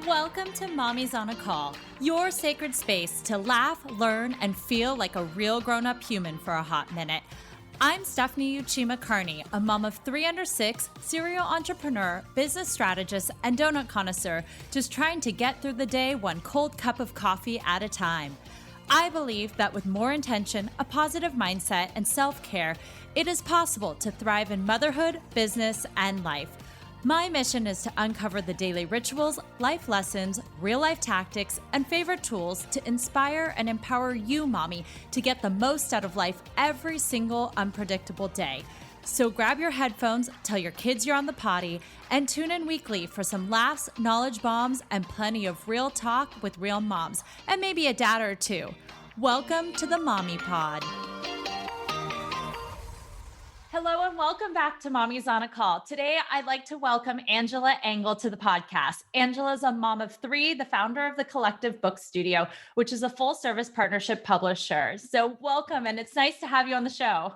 Welcome to Mommy's on a Call, your sacred space to laugh, learn, and feel like a real grown-up human for a hot minute. I'm Stephanie Uchima Carney, a mom of 3 under 6, serial entrepreneur, business strategist, and donut connoisseur, just trying to get through the day one cold cup of coffee at a time. I believe that with more intention, a positive mindset, and self-care, it is possible to thrive in motherhood, business, and life. My mission is to uncover the daily rituals, life lessons, real-life tactics, and favorite tools to inspire and empower you, mommy, to get the most out of life every single unpredictable day. So grab your headphones, tell your kids you're on the potty, and tune in weekly for some laughs, knowledge bombs, and plenty of real talk with real moms, and maybe a dad or two. Welcome to the Mommy Pod. Hello and welcome back to Mommy's on a Call. Today, I'd like to welcome Angela Engel to the podcast. Angela is a mom of 3, the founder of the Collective Book Studio, which is a full-service partnership publisher. So welcome, and it's nice to have you on the show.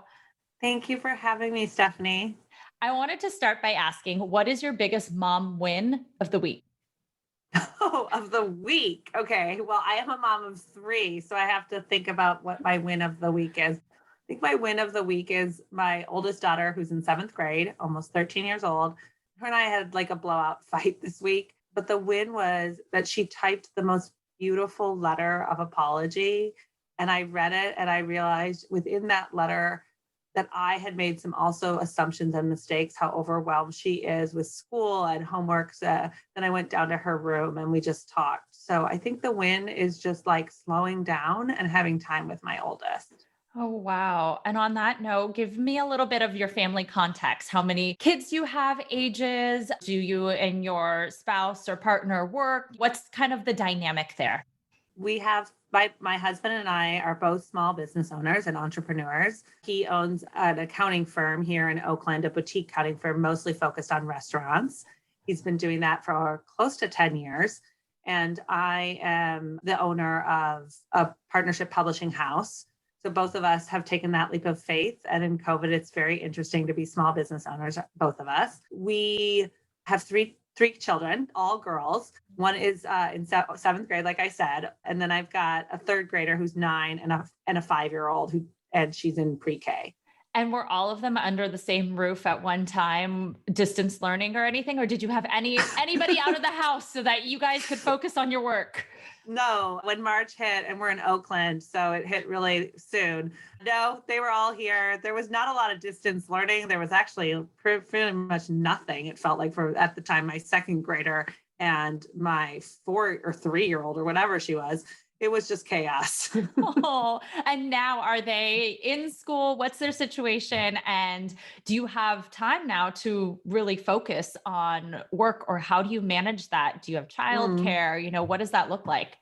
Thank you for having me, Stephanie. I wanted to start by asking, what is your biggest mom win of the week? Oh, of the week. Okay. Well, I am a mom of 3, so I have to think about what my win of the week is. I think my win of the week is my oldest daughter, who's in 7th grade, almost 13 years old. Her and I had like a blowout fight this week, but the win was that she typed the most beautiful letter of apology. And I read it and I realized within that letter that I had made some also assumptions and mistakes, how overwhelmed she is with school and homework. Then I went down to her room and we just talked. So I think the win is just like slowing down and having time with my oldest. Oh, wow. And on that note, give me a little bit of your family context. How many kids you have, ages? Do you and your spouse or partner work? What's kind of the dynamic there? We have my husband and I are both small business owners and entrepreneurs. He owns an accounting firm here in Oakland, a boutique accounting firm mostly focused on restaurants. He's been doing that for close to 10 years. And I am the owner of a partnership publishing house. So both of us have taken that leap of faith. And in COVID, it's very interesting to be small business owners, both of us. We have three children, all girls. One is in 7th grade, like I said. And then I've got a 3rd grader who's 9 and a 5-year-old and she's in pre-K. And were all of them under the same roof at one time, distance learning or anything? Or did you have anybody out of the house so that you guys could focus on your work? No, when March hit, and we're in Oakland, so it hit really soon. No, they were all here. There was not a lot of distance learning. There was actually pretty much nothing. It felt like for at the time, my 2nd grader and my 4 or 3-year-old or whatever she was. It was just chaos. Oh, and now are they in school? What's their situation? And do you have time now to really focus on work, or how do you manage that? Do you have childcare? What does that look like?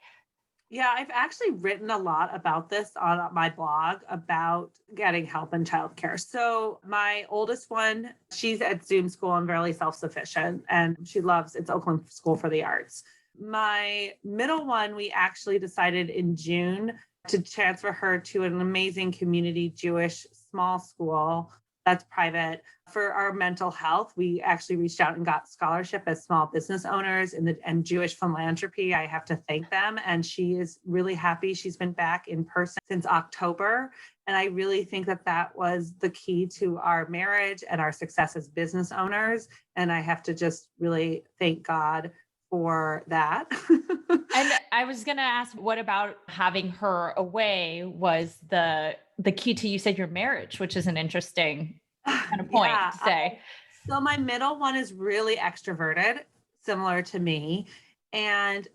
Yeah, I've actually written a lot about this on my blog about getting help in childcare. So my oldest one, she's at Zoom school and very self-sufficient, and she loves it's Oakland School for the Arts. My middle one, we actually decided in June to transfer her to an amazing community Jewish small school that's private for our mental health. We actually reached out and got scholarship as small business owners and Jewish philanthropy. I have to thank them. And she is really happy. She's been back in person since October. And I really think that was the key to our marriage and our success as business owners. And I have to just really thank God for that. And I was going to ask, what about having her away was the key to, you said, your marriage, which is an interesting kind of point to say. So my middle one is really extroverted, similar to me. And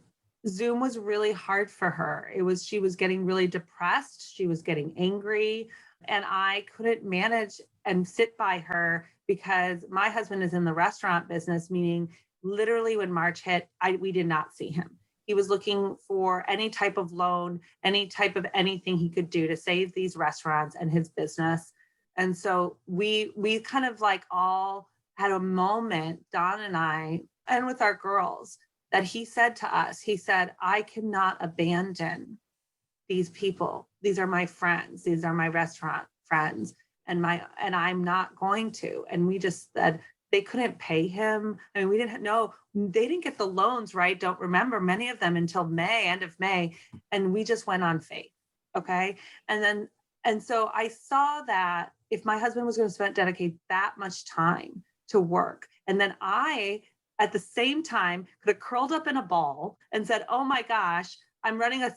Zoom was really hard for her. She was getting really depressed. She was getting angry. And I couldn't manage and sit by her because my husband is in the restaurant business, meaning literally when March hit, we did not see him. He was looking for any type of loan, any type of anything he could do to save these restaurants and his business. And so we kind of like all had a moment, Don and I, and with our girls, that he said to us, he said, I cannot abandon these people. These are my friends. These are my restaurant friends. And I'm not going to. And we just said, They couldn't pay him. I mean, we didn't know, they didn't get the loans, right? Don't remember many of them until May, end of May. And we just went on faith. Okay. And so I saw that if my husband was going to dedicate that much time to work, and then I, at the same time, could have curled up in a ball and said, oh my gosh, I'm running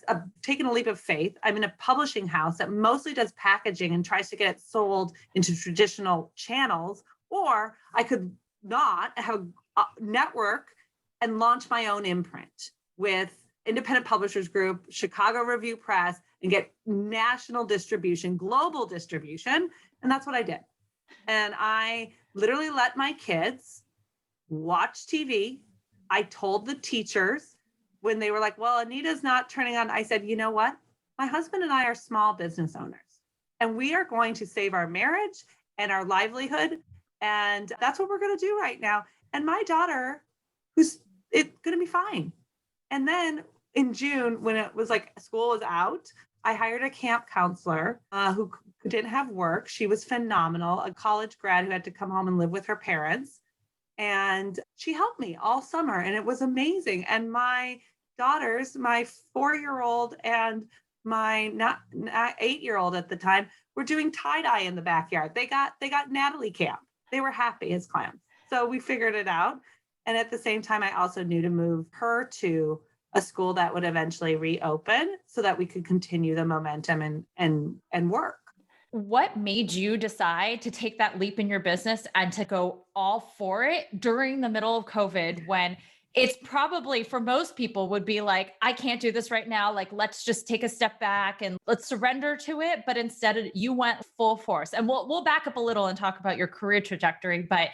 taking a leap of faith. I'm in a publishing house that mostly does packaging and tries to get it sold into traditional channels. Or I could not have a network and launch my own imprint with Independent Publishers Group, Chicago Review Press, and get national distribution, global distribution. And that's what I did. And I literally let my kids watch TV. I told the teachers when they were like, well, Anita's not turning on. I said, you know what? My husband and I are small business owners, and we are going to save our marriage and our livelihood. And that's what we're going to do right now. And my daughter, it's going to be fine. And then in June, when it was like school was out, I hired a camp counselor who didn't have work. She was phenomenal, a college grad who had to come home and live with her parents. And she helped me all summer, and it was amazing. And my daughters, my 4-year-old and my not 8-year-old at the time, were doing tie-dye in the backyard. They got Natalie camp. They were happy as clams. So we figured it out. And at the same time, I also knew to move her to a school that would eventually reopen so that we could continue the momentum and work. What made you decide to take that leap in your business and to go all for it during the middle of COVID, when it's probably for most people would be like, I can't do this right now. Like, let's just take a step back and let's surrender to it. But instead you went full force. And we'll back up a little and talk about your career trajectory. But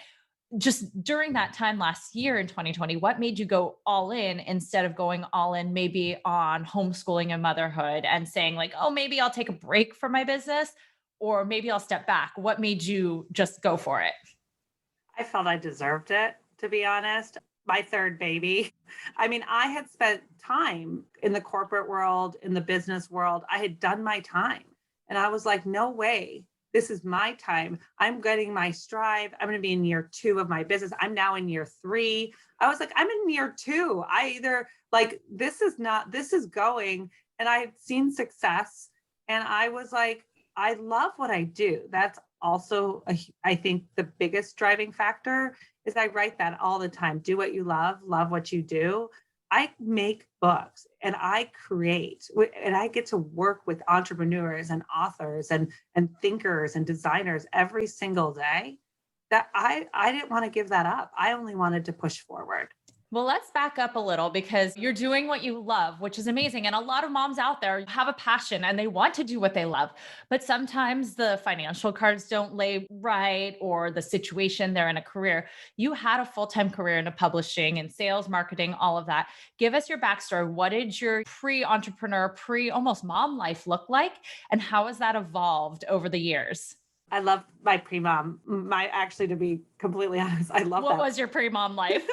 just during that time last year in 2020, what made you go all in instead of going all in maybe on homeschooling and motherhood and saying like, oh, maybe I'll take a break from my business, or maybe I'll step back? What made you just go for it? I felt I deserved it, to be honest. My third baby. I mean, I had spent time in the corporate world, in the business world. I had done my time. And I was like, no way. This is my time. I'm getting my stride. I'm going to be in year 2 of my business. I'm now in year 3. I was like, I'm in year 2. This is going. And I had seen success. And I was like, I love what I do. That's also, I think the biggest driving factor is I write that all the time. Do what you love what you do. I make books and I create, and I get to work with entrepreneurs and authors and thinkers and designers every single day. That I didn't want to give that up. I only wanted to push forward. Well, let's back up a little, because you're doing what you love, which is amazing. And a lot of moms out there have a passion and they want to do what they love, but sometimes the financial cards don't lay right, or the situation they're in a career. You had a full-time career in publishing and sales, marketing, all of that. Give us your backstory. What did your pre-entrepreneur, almost mom life look like? And how has that evolved over the years? I love my pre-mom. To be completely honest, I love that. What was your pre-mom life?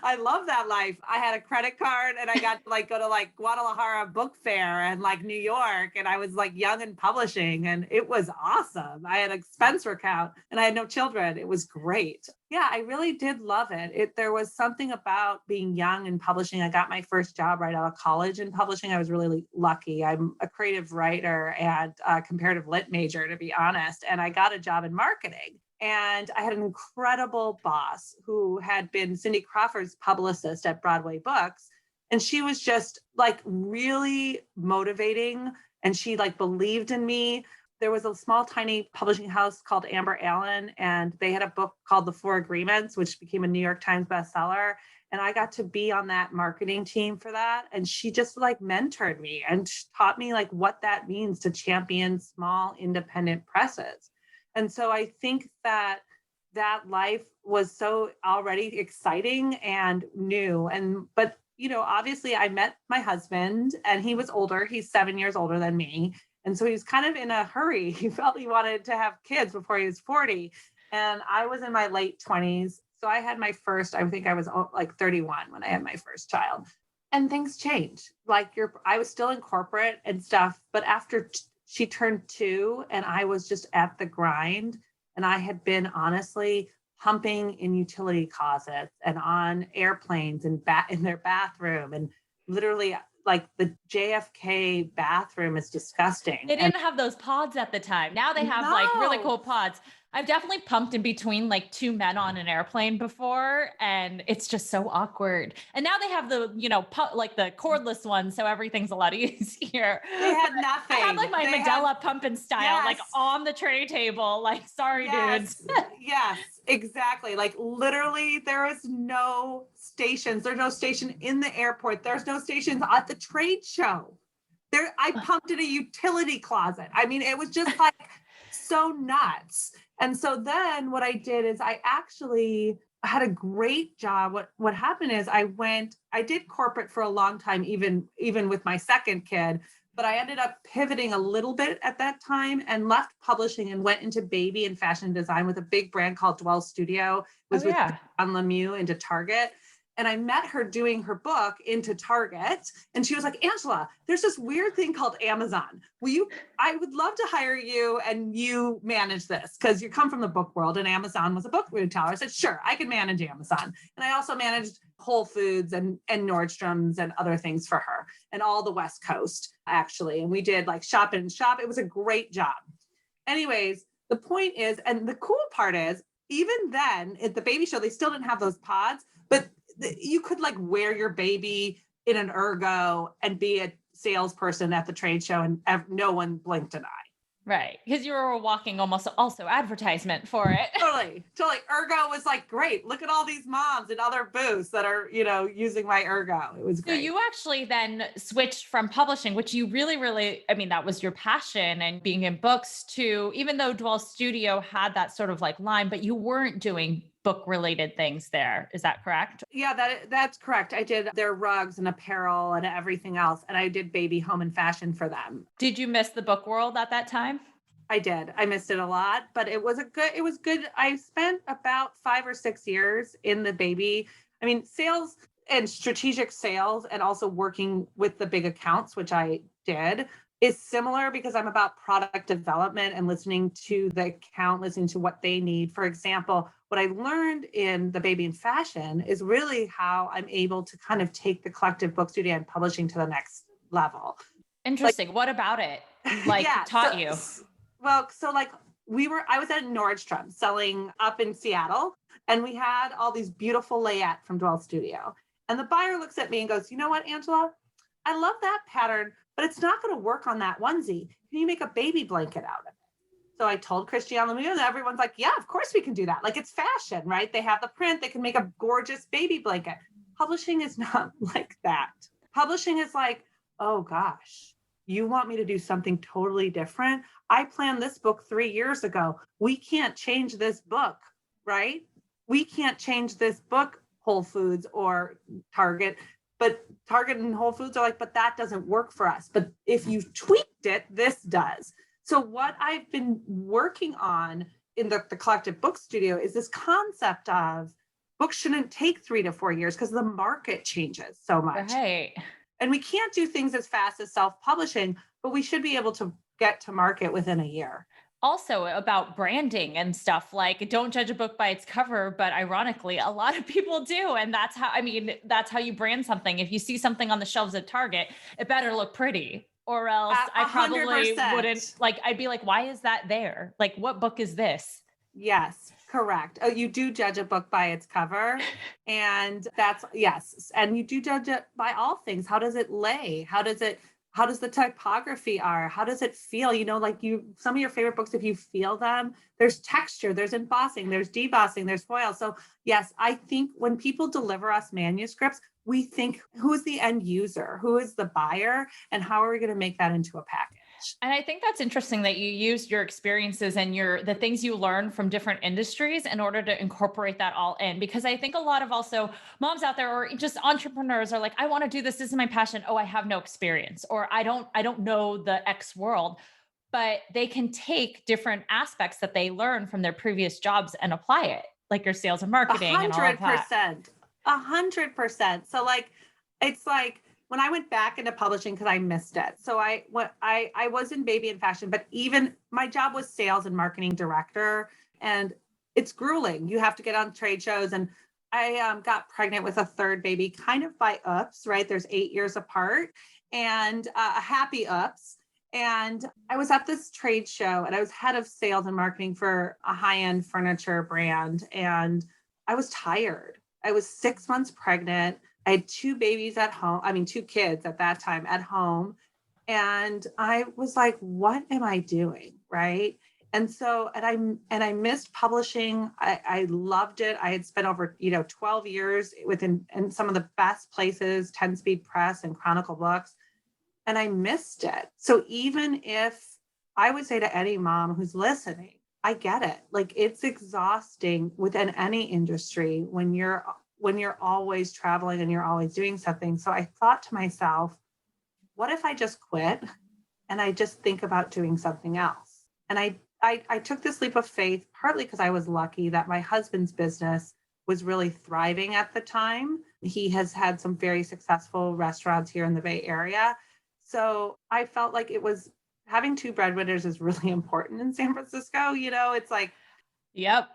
I love that life. I had a credit card and I got to go to Guadalajara Book Fair and New York. And I was young and publishing, and it was awesome. I had an expense account and I had no children. It was great. Yeah, I really did love it. There was something about being young and publishing. I got my first job right out of college in publishing. I was really lucky. I'm a creative writer and a comparative lit major, to be honest. And I got a job in marketing. And I had an incredible boss who had been Cindy Crawford's publicist at Broadway Books. And she was just really motivating. And she believed in me. There was a small, tiny publishing house called Amber Allen, and they had a book called The 4 Agreements, which became a New York Times bestseller. And I got to be on that marketing team for that. And she just mentored me and taught me what that means to champion small independent presses. And so I think that life was so already exciting and new. But obviously I met my husband and he was older. He's 7 years older than me. And so he was kind of in a hurry. He felt he wanted to have kids before he was 40. And I was in my late 20s. So I had my first, I think I was 31 when I had my first child. And things changed. I was still in corporate and stuff, but after she turned 2 and I was just at the grind, and I had been honestly pumping in utility closets and on airplanes and in their bathroom, and literally like the JFK bathroom is disgusting. They And didn't have those pods at the time. Now they have like really no, cool pods. I've definitely pumped in between like two men on an airplane before, and it's just so awkward. And now they have the, like the cordless one, so everything's a lot easier. they had But I had nothing. like my They Medela had, pumping style, like yes, on the tray table. Like, sorry, dudes. yes, yes, exactly. Like literally, there is no stations. There's no station in the airport. There's no stations at the trade show. There, I pumped in a utility closet. I mean, it was just like so nuts. And so then what I did is I actually had a great job. What happened is I did corporate for a long time, even with my second kid, but I ended up pivoting a little bit at that time and left publishing and went into baby and fashion design with a big brand called Dwell Studio. It Oh, was with yeah. John Lemieux into Target. And I met her doing her book into Target. And she was like, Angela, there's this weird thing called Amazon. I would love to hire you and you manage this because you come from the book world and Amazon was a book retailer. I said, sure, I can manage Amazon. And I also managed Whole Foods and Nordstrom's and other things for her and all the West Coast, actually. And we did like shop and shop. It was a great job. Anyways, the point is, and the cool part is, even then at the baby show, they still didn't have those pods, but you could like wear your baby in an ergo and be a salesperson at the trade show and no one blinked an eye. Right. Because you were walking almost also advertisement for it. Totally. Ergo was like, great. Look at all these moms in other booths that are, using my ergo. It was great. So you actually then switched from publishing, which you really, I mean, that was your passion and being in books, to, even though Dwell Studio had that sort of like line, but you weren't doing book related things there. Is that correct? Yeah, that's correct. I did their rugs and apparel and everything else. And I did baby home and fashion for them. Did you miss the book world at that time? I did. I missed it a lot, but it was good. I spent about 5 or 6 years in the baby. I mean, sales and strategic sales and also working with the big accounts, which I did, is similar because I'm about product development and listening to the account, listening to what they need. For example, what I learned in the baby and fashion is really how I'm able to kind of take the collective book studio and publishing to the next level. Interesting. What about it taught you? Well, so like I was at Nordstrom selling up in Seattle, and we had all these beautiful layette from Dwell Studio. And the buyer looks at me and goes, you know what, Angela, I love that pattern, but it's not going to work on that onesie. Can you make a baby blanket out of it? So I told Christiane Lemieux, and everyone's like, yeah, of course we can do that. Like, it's fashion, right? They have the print. They can make a gorgeous baby blanket. Publishing is not like that. Publishing is like, oh gosh, you want me to do something totally different? I planned this book 3 years ago. We can't change this book, right? We can't change this book, Whole Foods or Target. But Target and Whole Foods are like, but that doesn't work for us. But if you tweaked it, this does. So what I've been working on in the collective book studio is this concept of books shouldn't take 3 to 4 years because the market changes so much. Right. And we can't do things as fast as self-publishing, but we should be able to get to market within a year. Also about branding and stuff, like, don't judge a book by its cover, but ironically a lot of people do. And that's how you brand something. If you see something on the shelves at Target, it better look pretty, or else I probably 100%. wouldn't, like, I'd be like, why is that there? Like, what book is this? Yes, correct. Oh, you do judge a book by its cover. And that's, yes. And you do judge it by all things. How does it lay? How does the typography are? How does it feel? Some of your favorite books, if you feel them, there's texture, there's embossing, there's debossing, there's foil. So yes, I think when people deliver us manuscripts, we think, who's the end user? Who is the buyer? And how are we going to make that into a package? And I think that's interesting that you used your experiences and the things you learn from different industries in order to incorporate that all in. Because I think a lot of also moms out there or just entrepreneurs are like, I want to do this. This is my passion. Oh, I have no experience, or I don't know the X world, but they can take different aspects that they learn from their previous jobs and apply it, like your sales and marketing and all of that. 100%. So it's like, when I went back into publishing, because I missed it. So I was in baby and fashion, but even my job was sales and marketing director. And it's grueling. You have to get on trade shows. And I got pregnant with a third baby kind of by ups, right? There's 8 years apart, and a happy ups. And I was at this trade show and I was head of sales and marketing for a high-end furniture brand. And I was tired. I was 6 months pregnant. I had two babies at home. I mean, two kids at that time at home. And I was like, what am I doing? Right. And so, and I missed publishing. I loved it. I had spent over, 12 years within in some of the best places, 10 Speed Press and Chronicle Books, and I missed it. So even if I would say to any mom who's listening, I get it. Like, it's exhausting within any industry when you're always traveling and you're always doing something. So I thought to myself, what if I just quit and I just think about doing something else? And I took this leap of faith, partly because I was lucky that my husband's business was really thriving at the time. He has had some very successful restaurants here in the Bay Area. So I felt like it was having two breadwinners is really important in San Francisco. It's like, yep.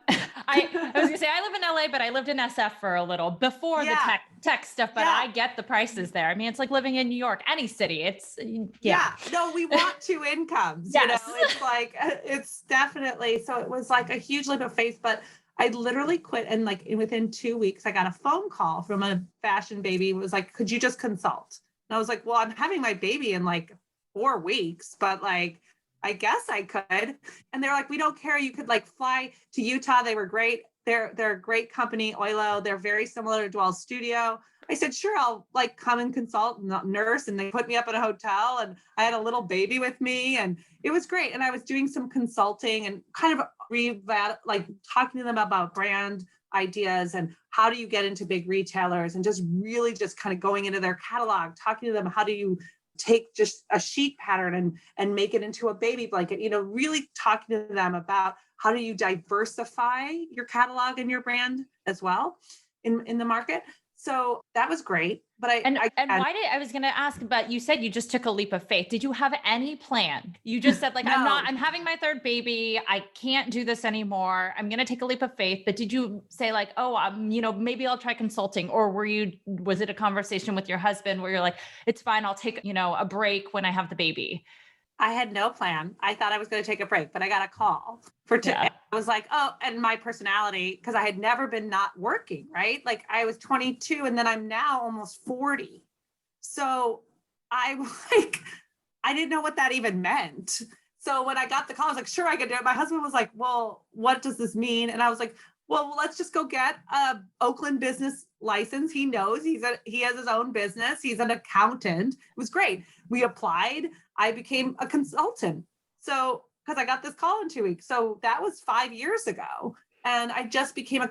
I was gonna say, I live in LA, but I lived in SF for a little before the tech stuff, but I get the prices there. I mean, it's like living in New York, any city. It's no, we want two incomes. Yes. It's like, it's definitely, so it was like a huge leap of faith, but I literally quit. And like within 2 weeks, I got a phone call from a fashion baby. It was like, could you just consult? And I was like, well, I'm having my baby in like 4 weeks, but like, I guess I could. And they're like, we don't care. You could like fly to Utah. They were great. They're a great company, Oilo. They're very similar to Dwell Studio. I said, sure, I'll like come and consult and nurse. And they put me up in a hotel and I had a little baby with me and it was great. And I was doing some consulting and kind of like talking to them about brand ideas and how do you get into big retailers and just really just kind of going into their catalog, talking to them, how do you take just a sheet pattern and make it into a baby blanket, really talking to them about how do you diversify your catalog and your brand as well in the market. So that was great. But I was going to ask about, you said you just took a leap of faith. Did you have any plan? You just said like, No. I'm having my third baby. I can't do this anymore. I'm going to take a leap of faith. But did you say like, oh, maybe I'll try consulting, or was it a conversation with your husband where you're like, it's fine. I'll take, a break when I have the baby? I had no plan. I thought I was going to take a break, but I got a call I was like, oh, and my personality, because I had never been not working, right? Like I was 22 and then I'm now almost 40. So I didn't know what that even meant. So when I got the call, I was like, sure, I could do it. My husband was like, well, what does this mean? And I was like, well, let's just go get a Oakland business license. He knows he has his own business. He's an accountant. It was great. We applied. I became a consultant. So, because I got this call in 2 weeks. So that was 5 years ago. And I just became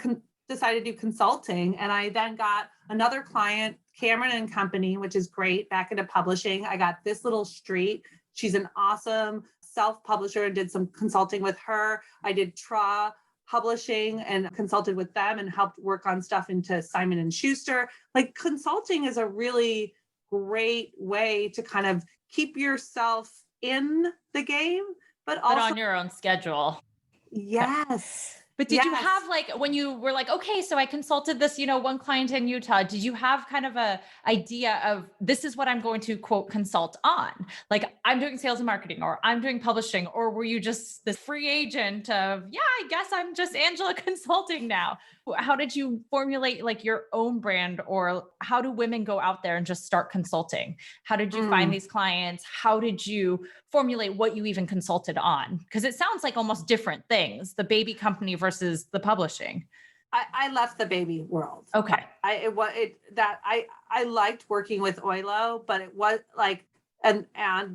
decided to do consulting. And I then got another client, Cameron and Company, which is great, back into publishing. I got This Little Street. She's an awesome self-publisher and did some consulting with her. I did Tra Publishing and consulted with them and helped work on stuff into Simon & Schuster. Like consulting is a really great way to kind of keep yourself in the game, but also on your own schedule. Yes. But did you have like, when you were like, okay, so I consulted this, one client in Utah, did you have kind of a idea of this is what I'm going to quote consult on? Like I'm doing sales and marketing, or I'm doing publishing, or were you just this free agent of, I guess I'm just Angela Consulting now? How did you formulate like your own brand, or how do women go out there and just start consulting? How did you find these clients? How did you formulate what you even consulted on? Because it sounds like almost different things, the baby company versus the publishing. I left the baby world. Okay. I liked working with Oilo, but it was like, and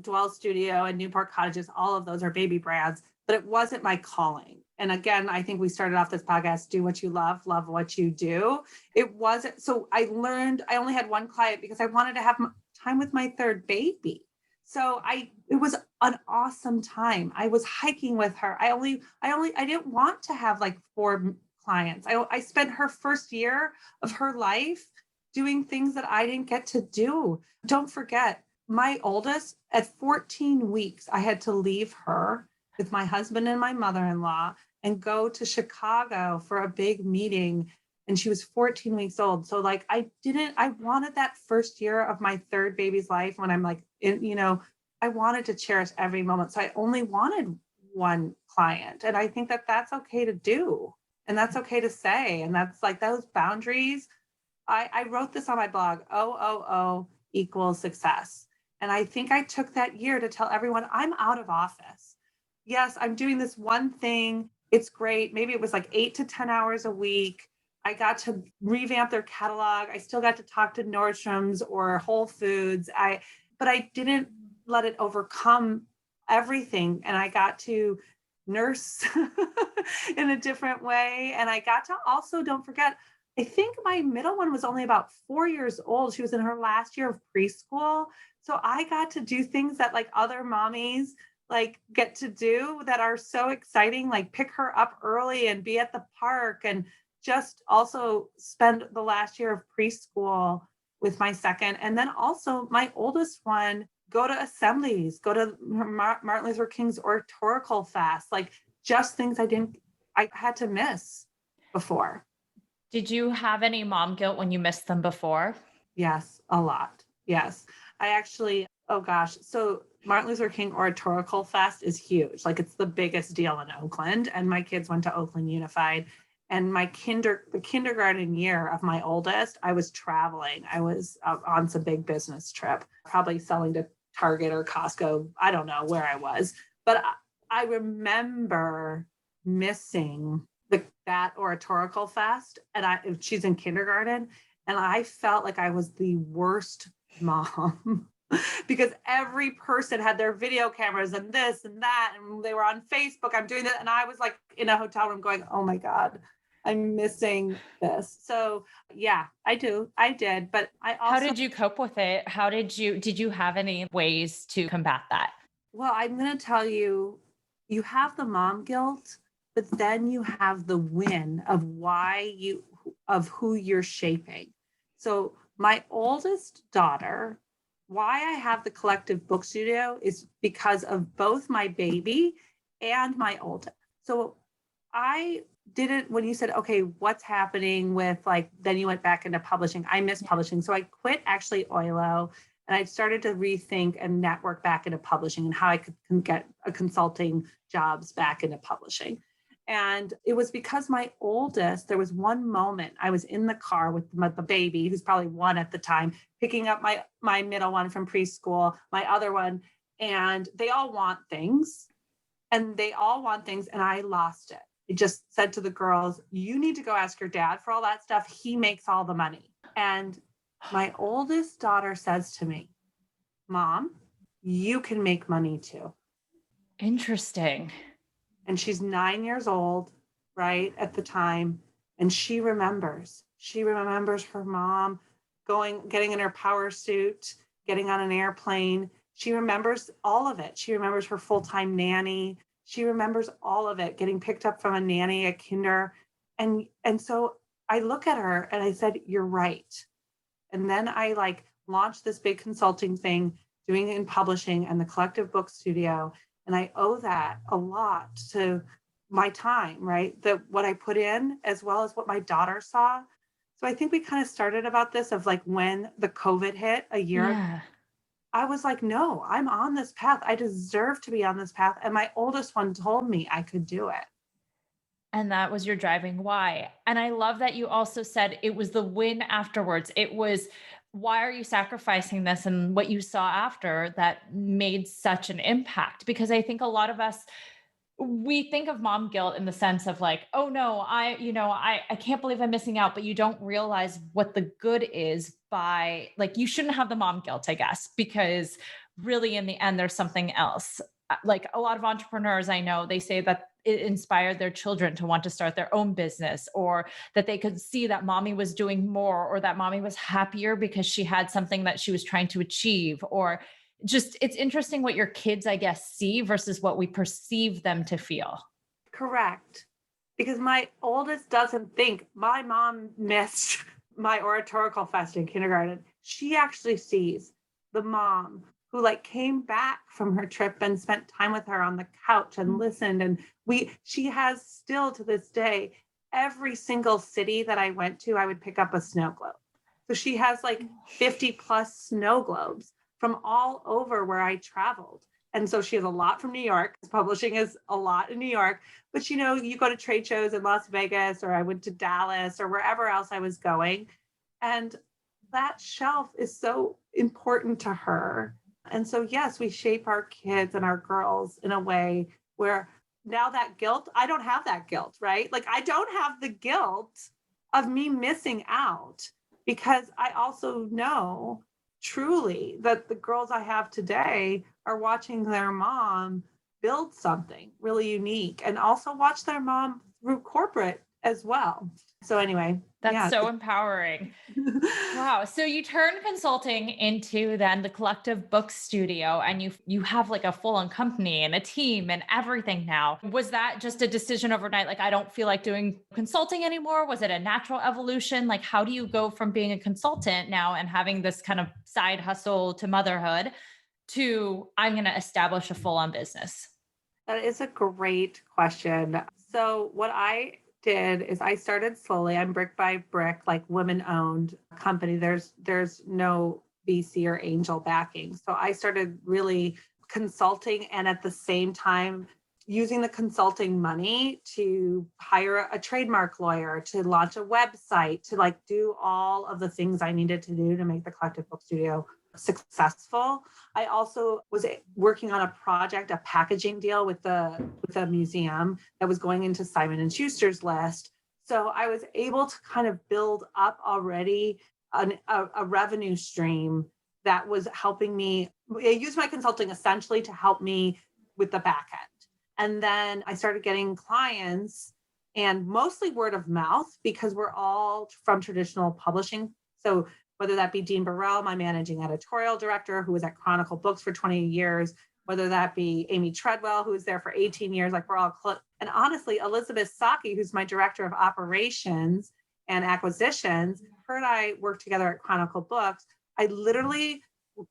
Dwell Studio and Newport Cottages, all of those are baby brands, but it wasn't my calling. And again, I think we started off this podcast, do what you love what you do. It wasn't. So I only had one client because I wanted to have time with my third baby. So it was an awesome time. I was hiking with her. I didn't want to have like 4 clients. I spent her first year of her life doing things that I didn't get to do. Don't forget, my oldest at 14 weeks, I had to leave her with my husband and my mother-in-law and go to Chicago for a big meeting. And she was 14 weeks old. So like, I wanted that first year of my third baby's life when I'm like, I wanted to cherish every moment. So I only wanted one client. And I think that that's okay to do. And that's okay to say. And that's like those boundaries. I wrote this on my blog, OOO equals success. And I think I took that year to tell everyone I'm out of office. Yes, I'm doing this one thing. It's great. Maybe it was like 8 to 10 hours a week. I got to revamp their catalog. I still got to talk to Nordstrom's or Whole Foods. But I didn't let it overcome everything. And I got to nurse in a different way. And I got to also, don't forget, I think my middle one was only about 4 years old. She was in her last year of preschool. So I got to do things that like other mommies like get to do that are so exciting, like pick her up early and be at the park and just also spend the last year of preschool with my second. And then also my oldest one, go to assemblies, go to Martin Luther King's oratorical fast, like just things I had to miss before. Did you have any mom guilt when you missed them before? Yes, a lot. Yes. I actually, oh gosh. So Martin Luther King Oratorical Fest is huge. Like it's the biggest deal in Oakland. And my kids went to Oakland Unified. And the kindergarten year of my oldest, I was traveling. I was on some big business trip, probably selling to Target or Costco. I don't know where I was. But I remember missing that oratorical fest. And she's in kindergarten. And I felt like I was the worst mom because every person had their video cameras and this and that. And they were on Facebook. I'm doing that. And I was like in a hotel room going, oh my God, I'm missing this. So yeah, I did. But I also. How did you cope with it? Did you have any ways to combat that? Well, I'm going to tell you, you have the mom guilt, but then you have the win of who you're shaping. So my oldest daughter, why I have the collective book studio is because of both my baby and my oldest. So I didn't, when you said, okay, what's happening with like, then you went back into publishing. I miss publishing. So I quit actually Oilo and I started to rethink and network back into publishing and how I could get a consulting jobs back into publishing. And it was because my oldest, there was one moment I was in the car with the baby, who's probably one at the time, picking up my middle one from preschool, my other one, and they all want things. And I lost it. I just said to the girls, you need to go ask your dad for all that stuff. He makes all the money. And my oldest daughter says to me, Mom, you can make money too. Interesting. And she's 9 years old, right, at the time. And she remembers her mom getting in her power suit, getting on an airplane. She remembers all of it. She remembers her full-time nanny. She remembers all of it, getting picked up from a nanny at kinder. And so I look at her and I said, you're right. And then I like launched this big consulting thing, doing it in publishing and the collective book studio. And I owe that a lot to my time, right? What I put in, as well as what my daughter saw. So I think we kind of started about this of like when the COVID hit a year ago. I was like, no, I'm on this path. I deserve to be on this path. And my oldest one told me I could do it. And that was your driving why. And I love that you also said it was the win afterwards. It was, why are you sacrificing this? And what you saw after that made such an impact. Because I think a lot of us, we think of mom guilt in the sense of like, oh no, I can't believe I'm missing out, but you don't realize what the good is by like, you shouldn't have the mom guilt, I guess, because really in the end, there's something else. Like a lot of entrepreneurs I know, they say that it inspired their children to want to start their own business, or that they could see that mommy was doing more, or that mommy was happier because she had something that she was trying to achieve, or just, it's interesting what your kids, I guess, see versus what we perceive them to feel. Correct. Because my oldest doesn't think my mom missed my oratorical fest in kindergarten. She actually sees the mom who like came back from her trip and spent time with her on the couch and listened. And she has still to this day, every single city that I went to, I would pick up a snow globe. So she has like 50 plus snow globes from all over where I traveled. And so she has a lot from New York. Publishing is a lot in New York. But you go to trade shows in Las Vegas, or I went to Dallas, or wherever else I was going. And that shelf is so important to her. And so, yes, we shape our kids and our girls in a way where now that guilt, I don't have that guilt, right? Like I don't have the guilt of me missing out, because I also know truly that the girls I have today are watching their mom build something really unique, and also watch their mom through corporate as well. So anyway, that's so empowering. Wow. So you turned consulting into then the Collective Book Studio, and you have like a full-on company and a team and everything now. Was that just a decision overnight? Like, I don't feel like doing consulting anymore. Was it a natural evolution? Like, how do you go from being a consultant now and having this kind of side hustle to motherhood to I'm going to establish a full-on business? That is a great question. So what I did is I started slowly. I'm brick by brick, like women-owned company. There's no VC or angel backing. So I started really consulting, and at the same time using the consulting money to hire a trademark lawyer, to launch a website, to like do all of the things I needed to do to make the Collective Book Studio successful. I also was working on a project, a packaging deal with a museum that was going into Simon and Schuster's list. So I was able to kind of build up already a revenue stream that was helping me. I used my consulting essentially to help me with the back end. And then I started getting clients, and mostly word of mouth, because we're all from traditional publishing. So whether that be Dean Burrell, my managing editorial director, who was at Chronicle Books for 20 years, whether that be Amy Treadwell, who was there for 18 years, like we're all, and honestly, Elizabeth Saki, who's my director of operations and acquisitions, her and I worked together at Chronicle Books. I literally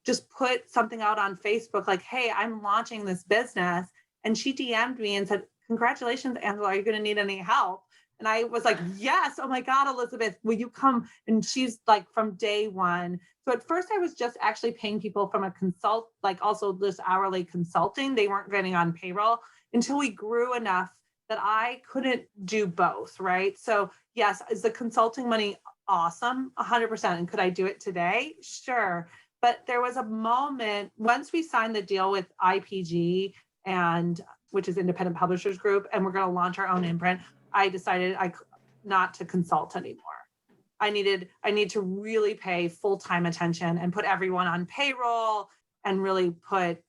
just put something out on Facebook, like, hey, I'm launching this business. And she DM'd me and said, congratulations, Angela, are you going to need any help? And I was like, yes, oh my God, Elizabeth, will you come? And she's like from day one. So at first I was just actually paying people from a consult, like also this hourly consulting. They weren't getting on payroll until we grew enough that I couldn't do both, right? So yes, is the consulting money awesome? 100%. And could I do it today? Sure. But there was a moment once we signed the deal with IPG, and which is Independent Publishers Group, and we're going to launch our own imprint, I decided not to consult anymore. I need to really pay full-time attention and put everyone on payroll, and really put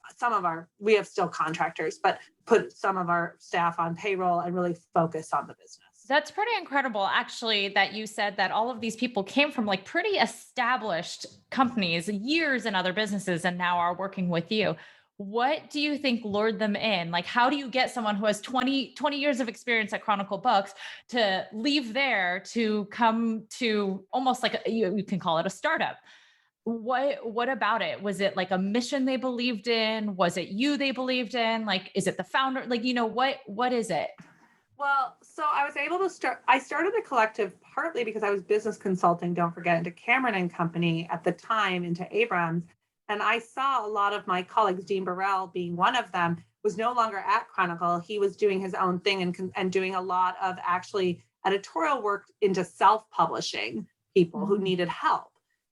we have still contractors, but put some of our staff on payroll and really focus on the business. That's pretty incredible, actually, that you said that all of these people came from like pretty established companies, years in other businesses, and now are working with you. What do you think lured them in? Like, how do you get someone who has 20 years of experience at Chronicle Books to leave there to come to almost like you can call it a startup? What about it? Was it like a mission they believed in? Was it you they believed in? Like, is it the founder? Like, what is it? Well, so I was able to I started the collective partly because I was business consulting, don't forget, into Cameron and Company at the time, into Abrams. And I saw a lot of my colleagues, Dean Burrell being one of them, was no longer at Chronicle. He was doing his own thing and doing a lot of actually editorial work into self-publishing people who needed help.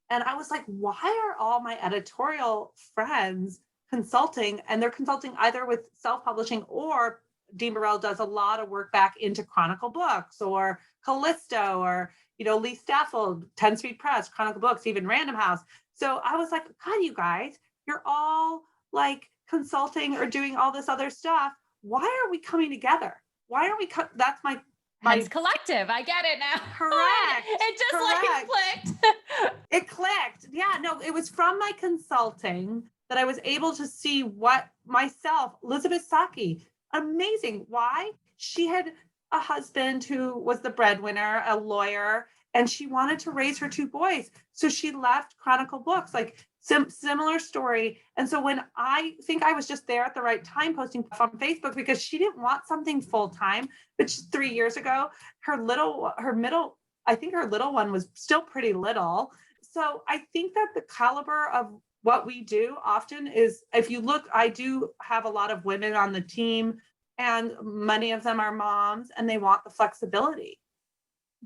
And I was like, why are all my editorial friends consulting? And they're consulting either with self-publishing, or Dean Burrell does a lot of work back into Chronicle Books or Callisto, or, Lee Staffold, 10 Speed Press, Chronicle Books, even Random House. So I was like, God, you guys, you're all like consulting or doing all this other stuff. Why are we coming together? Why are we? That's my Hence collective. I get it now. Correct. It just like clicked. It clicked. Yeah, no, it was from my consulting that I was able to see what myself, Elizabeth Saki, amazing. Why? She had a husband who was the breadwinner, a lawyer, and she wanted to raise her two boys. So she left Chronicle Books. Like Similar story. And so when I think I was just there at the right time posting on Facebook because she didn't want something full time, but 3 years ago, I think her little one was still pretty little. So I think that the caliber of what we do often is, if you look, I do have a lot of women on the team, and many of them are moms, and they want the flexibility.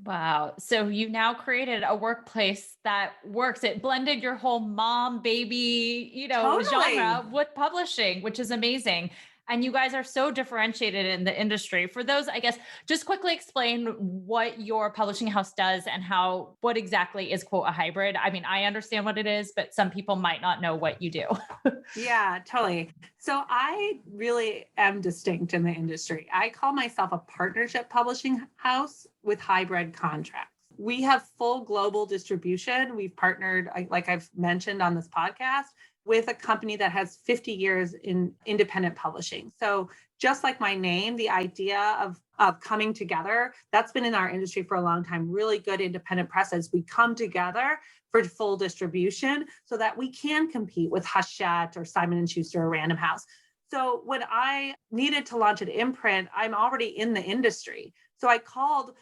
Wow. So you now created a workplace that works. It blended your whole mom, baby, Totally. genre with publishing, which is amazing. And you guys are so differentiated in the industry. For those, I guess, just quickly explain what your publishing house does and what exactly is, quote, a hybrid. I mean, I understand what it is, but some people might not know what you do. Yeah, totally. So I really am distinct in the industry. I call myself a partnership publishing house with hybrid contracts. We have full global distribution. We've partnered, like I've mentioned on this podcast, with a company that has 50 years in independent publishing. So just like my name, the idea of coming together, that's been in our industry for a long time. Really good independent presses. We come together for full distribution so that we can compete with Hachette or Simon & Schuster or Random House. So when I needed to launch an imprint, I'm already in the industry. So I called,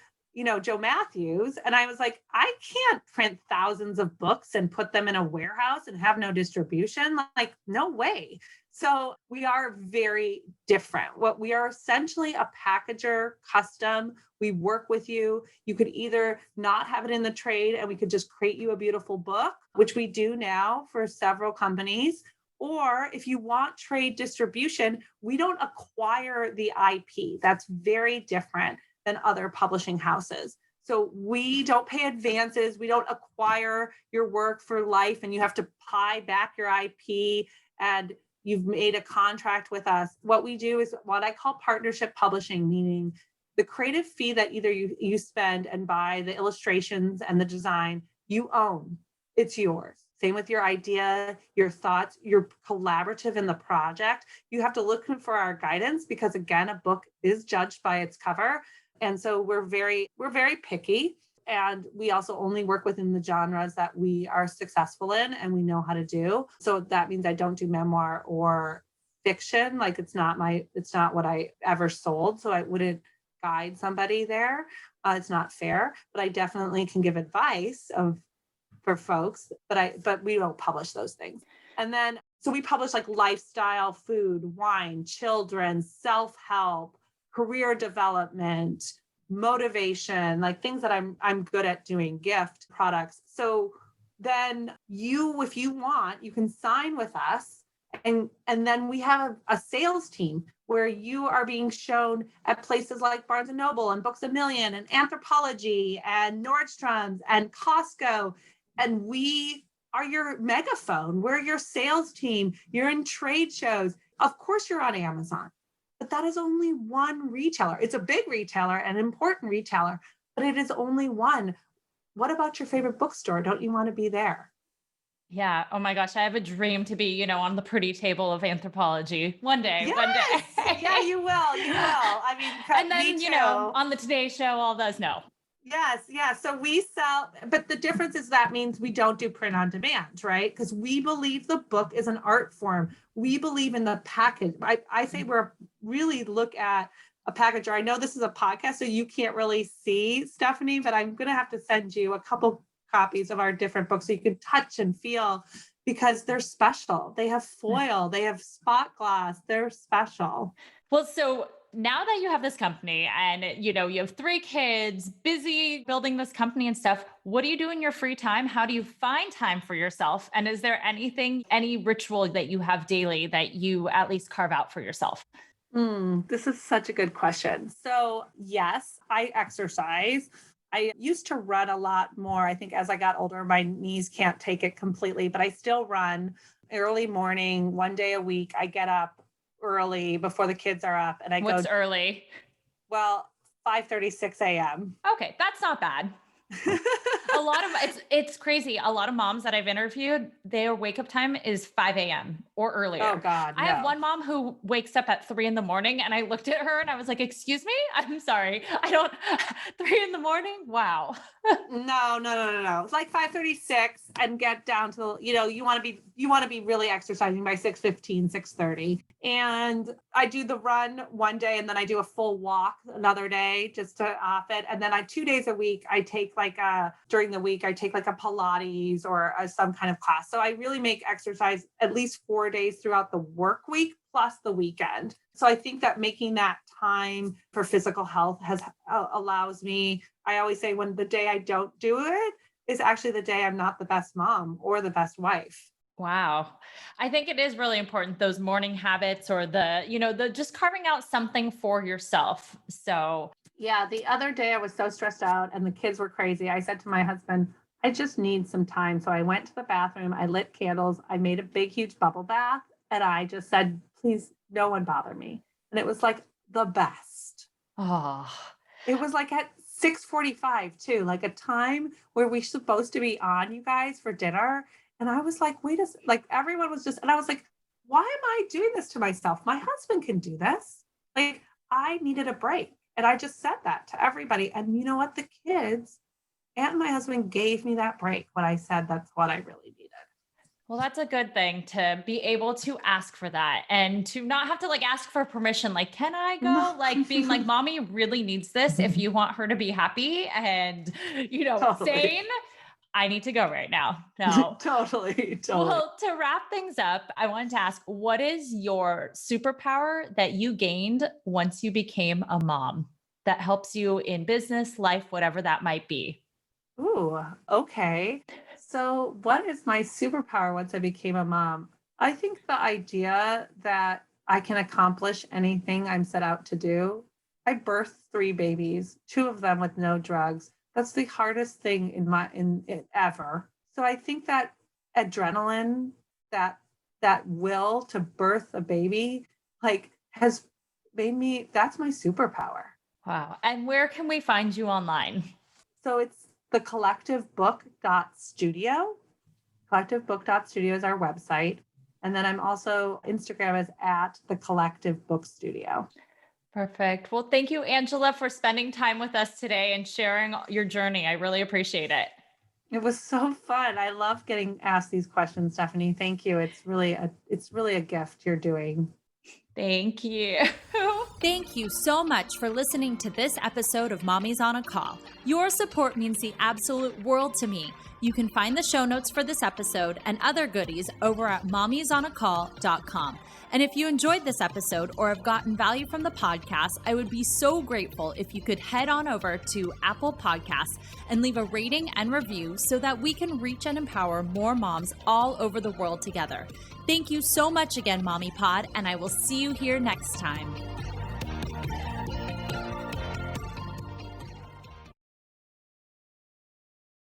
Joe Matthews, and I was like, I can't print thousands of books and put them in a warehouse and have no distribution. Like, no way. So we are very different. What we are essentially a packager, custom. We work with you. You could either not have it in the trade and we could just create you a beautiful book, which we do now for several companies. Or if you want trade distribution, we don't acquire the IP. That's very different than other publishing houses. So we don't pay advances. We don't acquire your work for life and you have to pay back your IP and you've made a contract with us. What we do is what I call partnership publishing, meaning the creative fee that either you spend and buy the illustrations and the design, you own. It's yours. Same with your idea, your thoughts, you're collaborative in the project. You have to look for our guidance because, again, a book is judged by its cover. And so we're very picky. And we also only work within the genres that we are successful in and we know how to do. So that means I don't do memoir or fiction. Like it's not what I ever sold. So I wouldn't guide somebody there. It's not fair, but I definitely can give advice for folks, but we don't publish those things. And then, so we publish like lifestyle, food, wine, children, self-help, career development, motivation, like things that I'm good at doing, gift products. So then if you want, you can sign with us. And then we have a sales team where you are being shown at places like Barnes and Noble and Books A Million and Anthropology and Nordstrom's and Costco. And we are your megaphone. We're your sales team. You're in trade shows. Of course, you're on Amazon. But that is only one retailer. It's a big retailer, an important retailer, but it is only one. What about your favorite bookstore? Don't you want to be there? Yeah. Oh my gosh. I have a dream to be, on the pretty table of Anthropology one day, Yes. one day. Yeah, you will. You will. I mean, And then, me too. On the Today Show, all those, no. Yes. Yeah. So we sell, but the difference is that means we don't do print on demand, right? Because we believe the book is an art form. We believe in the package. I say we're really look at a packager. I know this is a podcast, so you can't really see, Stephanie, but I'm going to have to send you a couple copies of our different books so you can touch and feel because they're special. They have foil, they have spot glass, they're special. Well, so now that you have this company and, you have 3 kids, busy building this company and stuff, what do you do in your free time? How do you find time for yourself? And is there any ritual that you have daily that you at least carve out for yourself? This is such a good question. So yes, I exercise. I used to run a lot more. I think as I got older, my knees can't take it completely, but I still run early morning, one day a week. I get up early before the kids are up and I What's go early? Well, 5:36 a.m. Okay, that's not bad. It's crazy. A lot of moms that I've interviewed, their wake up time is 5 a.m. or earlier. Oh God, I have no. one mom who wakes up at 3 a.m. and I looked at her and I was like, excuse me, I'm sorry. I don't 3 a.m. Wow. No. It's like 5:36 and get down to, you want to be really exercising by 6:15, 6:30. And I do the run one day and then I do a full walk another day just to off it. And then 2 days a week, I take during the week, I take like a Pilates or some kind of class. So I really make exercise at least 4 days throughout the work week plus the weekend. So I think that making that time for physical health allows me. I always say when the day I don't do it is actually the day I'm not the best mom or the best wife. Wow. I think it is really important, those morning habits or the just carving out something for yourself. So Yeah, the other day I was so stressed out and the kids were crazy. I said to my husband, I just need some time. So I went to the bathroom, I lit candles, I made a big, huge bubble bath, and I just said, please, no one bother me. And it was like the best. oh, It was like at 6:45 too, like a time where we're supposed to be on, you guys, for dinner. And I was like, wait a like everyone was just, and I was like, why am I doing this to myself? My husband can do this. Like I needed a break. And I just said that to everybody. And you know what? The kids and my husband gave me that break when I said that's what I really needed. well, that's a good thing to be able to ask for that and to not have to like ask for permission. Like, can I go? Like being like, mommy really needs this if you want her to be happy and, Totally. sane. I need to go right now. No. Totally. Well, to wrap things up, I wanted to ask, what is your superpower that you gained once you became a mom that helps you in business, life, whatever that might be? Ooh, okay. So, what is my superpower once I became a mom? I think the idea that I can accomplish anything I'm set out to do. I birthed 3 babies, 2 of them with no drugs. That's the hardest thing in ever. So I think that adrenaline, that will to birth a baby, like has made me. That's my superpower. Wow. And where can we find you online? So it's the collectivebook.studio. Collectivebook.studio is our website. And then I'm also Instagram is at the Collective Book Studio. Perfect. Well, thank you, Angela, for spending time with us today and sharing your journey. I really appreciate it. It was so fun. I love getting asked these questions, Stephanie. Thank you. It's really a gift you're doing. Thank you. Thank you so much for listening to this episode of Mommy's on a Call. Your support means the absolute world to me. You can find the show notes for this episode and other goodies over at mommysonacall.com. And if you enjoyed this episode or have gotten value from the podcast, I would be so grateful if you could head on over to Apple Podcasts and leave a rating and review so that we can reach and empower more moms all over the world together. Thank you so much again, Mommy Pod, and I will see you here next time.